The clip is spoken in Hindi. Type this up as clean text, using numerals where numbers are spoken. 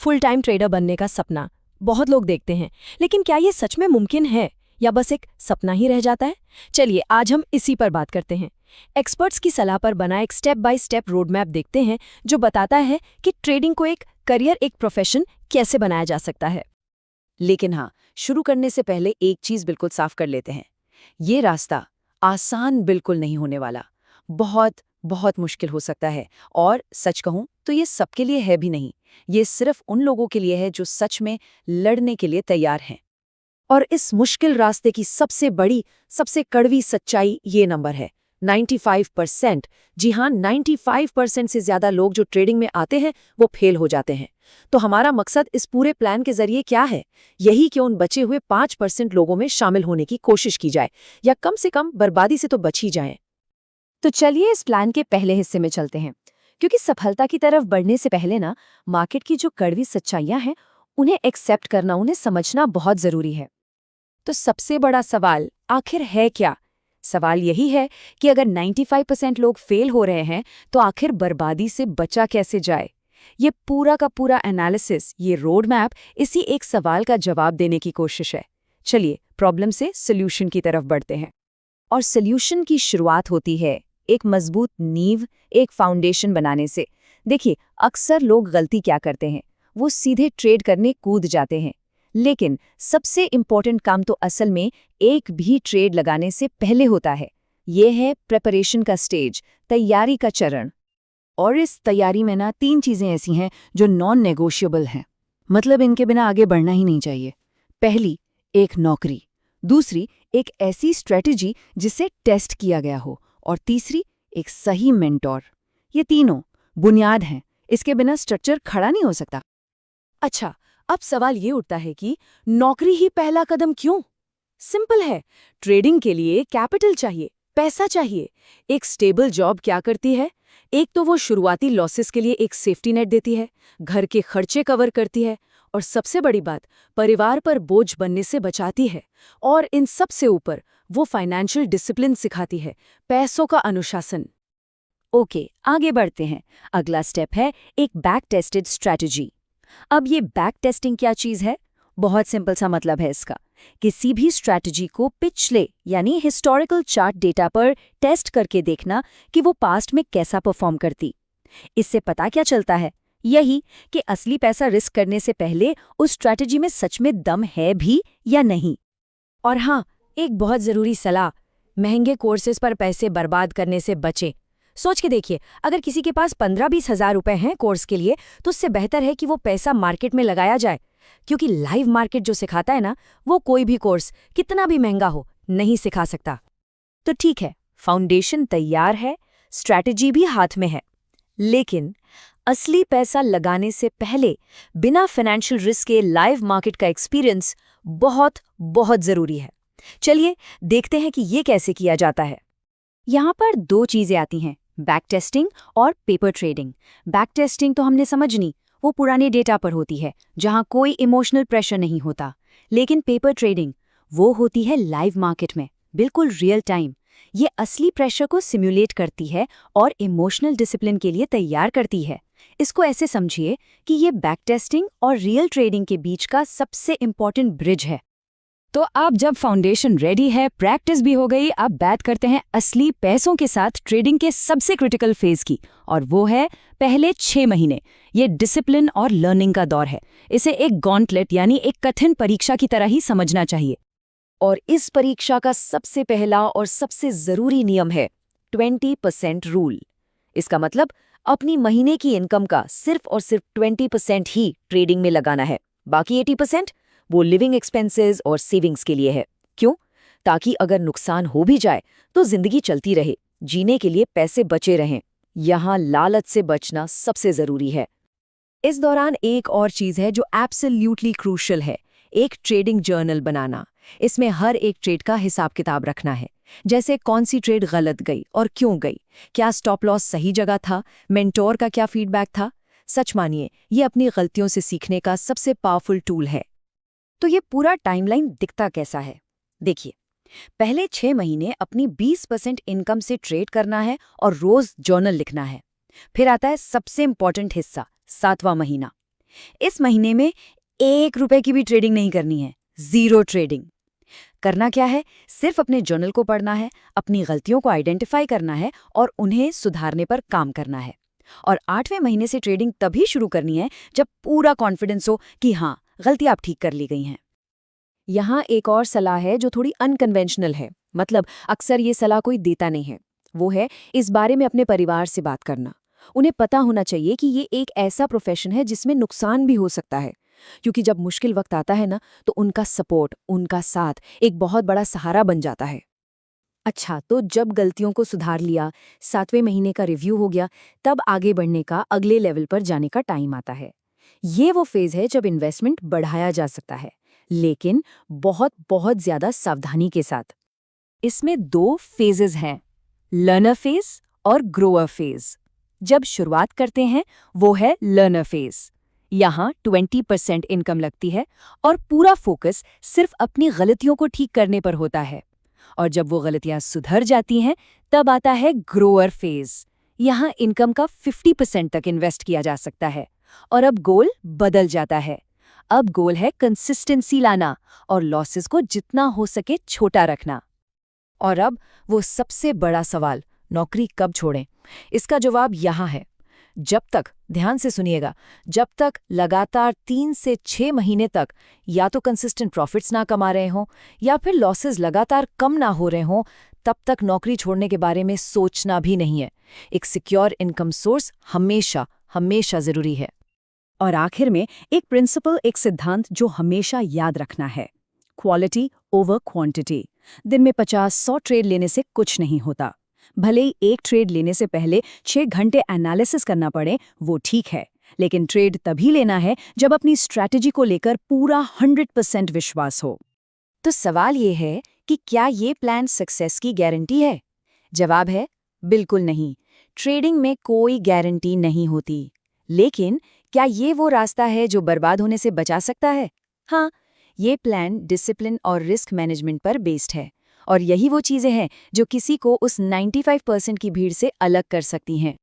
फुल टाइम ट्रेडर बनने का सपना बहुत लोग देखते हैं, लेकिन क्या ये सच में मुमकिन है या बस एक सपना ही रह जाता है? चलिए आज हम इसी पर बात करते हैं। एक्सपर्ट्स की सलाह पर बना एक step by step road map देखते हैं जो बताता है कि ट्रेडिंग को एक करियर, एक प्रोफेशन कैसे बनाया जा सकता है। लेकिन हाँ, शुरू करने से पहले एक चीज बिल्कुल साफ कर लेते हैं। ये रास्ता आसान बिल्कुल नहीं होने वाला, बहुत बहुत मुश्किल हो सकता है। और सच कहूं तो ये सबके लिए है भी नहीं। ये सिर्फ उन लोगों के लिए है जो सच में लड़ने के लिए तैयार हैं। और इस मुश्किल रास्ते की सबसे बड़ी, सबसे कड़वी सच्चाई ये नंबर है, 95%। जी हाँ, 95% से ज्यादा लोग जो ट्रेडिंग में आते हैं वो फेल हो जाते हैं। तो हमारा मकसद इस पूरे प्लान के जरिए क्या है? यही कि उन बचे हुए 5% लोगों में शामिल होने की कोशिश की जाए, या कम से कम बर्बादी से तो बच ही जाएं। तो चलिए इस प्लान के पहले हिस्से में चलते हैं, क्योंकि सफलता की तरफ बढ़ने से पहले ना मार्केट की जो कड़वी सच्चाइयां हैं उन्हें एक्सेप्ट करना, उन्हें समझना बहुत जरूरी है। तो सबसे बड़ा सवाल आखिर है क्या? सवाल यही है कि अगर 95% लोग फेल हो रहे हैं तो आखिर बर्बादी से बचा कैसे जाए? ये पूरा का पूरा एनालिसिस, ये रोड मैप इसी एक सवाल का जवाब देने की कोशिश है। चलिए प्रॉब्लम से सोल्यूशन की तरफ बढ़ते हैं। और सोल्यूशन की शुरुआत होती है एक मजबूत नींव, एक फाउंडेशन बनाने से। देखिए, अक्सर लोग गलती क्या करते हैं, वो सीधे ट्रेड करने कूद जाते हैं। लेकिन सबसे इम्पोर्टेंट काम तो असल में एक भी ट्रेड लगाने से पहले होता है। ये है प्रिपरेशन का स्टेज, तैयारी का चरण। और इस तैयारी में ना 3 चीजें ऐसी हैं जो नॉन नेगोशिएबल हैं, मतलब इनके बिना आगे बढ़ना ही नहीं चाहिए। पहली, एक नौकरी। दूसरी, एक ऐसी स्ट्रेटजी जिसे टेस्ट किया गया हो। और तीसरी, एक सही मेंटोर। ये तीनों बुनियाद हैं, इसके बिना स्ट्रक्चर खड़ा नहीं हो सकता। अच्छा, अब सवाल ये उठता है कि नौकरी ही पहला कदम क्यों? सिंपल है, ट्रेडिंग के लिए कैपिटल चाहिए, पैसा चाहिए। एक स्टेबल जॉब क्या करती है? एक तो वो शुरुआती लॉसेस के लिए एक सेफ्टी नेट देती है, घर के खर्चे कवर करती है, और सबसे बड़ी बात, परिवार पर बोझ बनने से बचाती है। और इन सब से ऊपर वो फाइनेंशियल डिसिप्लिन सिखाती है, पैसों का अनुशासन। ओके, आगे बढ़ते हैं। अगला स्टेप है एक बैक टेस्टेड स्ट्रैटेजी। अब ये बैक टेस्टिंग क्या चीज़ है? बहुत सिंपल सा मतलब है इसका। किसी भी स्ट्रैटेजी को पिछले यानी हिस्टोरिकल चार्ट डेटा पर टेस्ट करके देखना कि वो पास्ट में कैसा परफॉर्म करती। इससे पता क्या चलता है? यही कि असली पैसा रिस्क करने से पहले उस स्ट्रैटेजी में सच में दम है भी या नहीं। और हाँ, एक बहुत ज़रूरी सलाह, महंगे कोर्सेज पर पैसे बर्बाद करने से बचें। सोच के देखिए, अगर किसी के पास 15-20 हज़ार रुपए हैं कोर्स के लिए, तो उससे बेहतर है कि वो पैसा मार्केट में लगाया जाए, क्योंकि लाइव मार्केट जो सिखाता है ना, वो कोई भी कोर्स कितना भी महंगा हो नहीं सिखा सकता। तो ठीक है, फाउंडेशन तैयार है, स्ट्रैटेजी भी हाथ में है, लेकिन असली पैसा लगाने से पहले बिना फाइनेंशियल रिस्क के लाइव मार्केट का एक्सपीरियंस बहुत बहुत जरूरी है। चलिए देखते हैं कि ये कैसे किया जाता है। यहाँ पर 2 चीजें आती हैं, बैक टेस्टिंग और पेपर ट्रेडिंग। बैक टेस्टिंग तो हमने समझनी, वो पुराने डेटा पर होती है जहाँ कोई इमोशनल प्रेशर नहीं होता। लेकिन पेपर ट्रेडिंग वो होती है लाइव मार्केट में, बिल्कुल रियल टाइम। ये असली प्रेशर को सिम्युलेट करती है और इमोशनल डिसिप्लिन के लिए तैयार करती है। इसको ऐसे समझिए कि ये बैक टेस्टिंग और रियल ट्रेडिंग के बीच का सबसे इम्पॉर्टेंट ब्रिज है। तो अब जब फाउंडेशन रेडी है, प्रैक्टिस भी हो गई, अब बात करते हैं असली पैसों के साथ ट्रेडिंग के सबसे क्रिटिकल फेज की, और वो है पहले 6 महीने। ये डिसिप्लिन और लर्निंग का दौर है। इसे एक गॉन्टलेट यानी एक कठिन परीक्षा की तरह ही समझना चाहिए। और इस परीक्षा का सबसे पहला और सबसे जरूरी नियम है 20% रूल। इसका मतलब अपनी महीने की इनकम का सिर्फ और सिर्फ 20% ही ट्रेडिंग में लगाना है। बाकी 80% वो लिविंग एक्सपेंसेस और सेविंग्स के लिए है। क्यों? ताकि अगर नुकसान हो भी जाए तो जिंदगी चलती रहे, जीने के लिए पैसे बचे रहें। यहाँ लालच से बचना सबसे जरूरी है। इस दौरान एक और चीज है जो एब्सोल्युटली क्रूशियल है, एक ट्रेडिंग जर्नल बनाना। इसमें हर एक ट्रेड का हिसाब किताब रखना है, जैसे कौन सी ट्रेड गलत गई और क्यों गई, क्या स्टॉप लॉस सही जगह था, मेंटोर का क्या फीडबैक था। सच मानिए, ये अपनी गलतियों से सीखने का सबसे पावरफुल टूल है। तो ये पूरा टाइमलाइन दिखता कैसा है? देखिए, पहले 6 महीने अपनी 20% इनकम से ट्रेड करना है और रोज जर्नल लिखना है। फिर आता है सबसे इंपॉर्टेंट हिस्सा, 7वां महीना। इस महीने में 1 रुपए की भी ट्रेडिंग नहीं करनी है, 0 ट्रेडिंग। करना क्या है, सिर्फ अपने जर्नल को पढ़ना है, अपनी गलतियों को आइडेंटिफाई करना है और उन्हें सुधारने पर काम करना है। और 8वें महीने से ट्रेडिंग तभी शुरू करनी है जब पूरा कॉन्फिडेंस हो कि हाँ, गलतियां अब ठीक कर ली गई हैं। यहाँ एक और सलाह है जो थोड़ी अनकन्वेंशनल है, मतलब अक्सर ये सलाह कोई देता नहीं है। वो है इस बारे में अपने परिवार से बात करना। उन्हें पता होना चाहिए कि ये एक ऐसा प्रोफेशन है जिसमें नुकसान भी हो सकता है, क्योंकि जब मुश्किल वक्त आता है ना, तो उनका सपोर्ट, उनका साथ एक बहुत बड़ा सहारा बन जाता है। अच्छा, तो जब गलतियों को सुधार लिया, 7वें महीने का रिव्यू हो गया, तब आगे बढ़ने का, अगले लेवल पर जाने का टाइम आता है। ये वो फेज है जब इन्वेस्टमेंट बढ़ाया जा सकता है, लेकिन बहुत बहुत ज्यादा सावधानी के साथ। इसमें 2 फेजेस हैं, लर्नर फेज और ग्रोअर फेज। जब शुरुआत करते हैं वो है लर्नर फेज। यहाँ 20% इनकम लगती है और पूरा फोकस सिर्फ अपनी गलतियों को ठीक करने पर होता है। और जब वो गलतियां सुधर जाती हैं, तब आता है ग्रोअर फेज। यहाँ इनकम का 50% तक इन्वेस्ट किया जा सकता है और अब गोल बदल जाता है। अब गोल है कंसिस्टेंसी लाना और लॉसेस को जितना हो सके छोटा रखना। और अब वो सबसे बड़ा सवाल, नौकरी कब छोड़ें? इसका जवाब यहाँ है, जब तक, ध्यान से सुनिएगा, जब तक लगातार 3 से 6 महीने तक या तो कंसिस्टेंट प्रॉफिट्स ना कमा रहे हों या फिर लॉसेस लगातार कम ना हो रहे हों, तब तक नौकरी छोड़ने के बारे में सोचना भी नहीं है। एक सिक्योर इनकम सोर्स हमेशा हमेशा जरूरी है। और आखिर में एक प्रिंसिपल, एक सिद्धांत जो हमेशा याद रखना है, क्वालिटी ओवर क्वांटिटी। दिन में 50-100 ट्रेड लेने से कुछ नहीं होता। भले ही एक ट्रेड लेने से पहले 6 घंटे एनालिसिस करना पड़े, वो ठीक है, लेकिन ट्रेड तभी लेना है जब अपनी स्ट्रैटेजी को लेकर पूरा 100% विश्वास हो। तो सवाल ये है कि क्या ये प्लान सक्सेस की गारंटी है? जवाब है बिल्कुल नहीं। ट्रेडिंग में कोई गारंटी नहीं होती। लेकिन क्या ये वो रास्ता है जो बर्बाद होने से बचा सकता है? हाँ, ये प्लान डिसिप्लिन और रिस्क मैनेजमेंट पर बेस्ड है। और यही वो चीज़ें हैं जो किसी को उस 95% की भीड़ से अलग कर सकती हैं।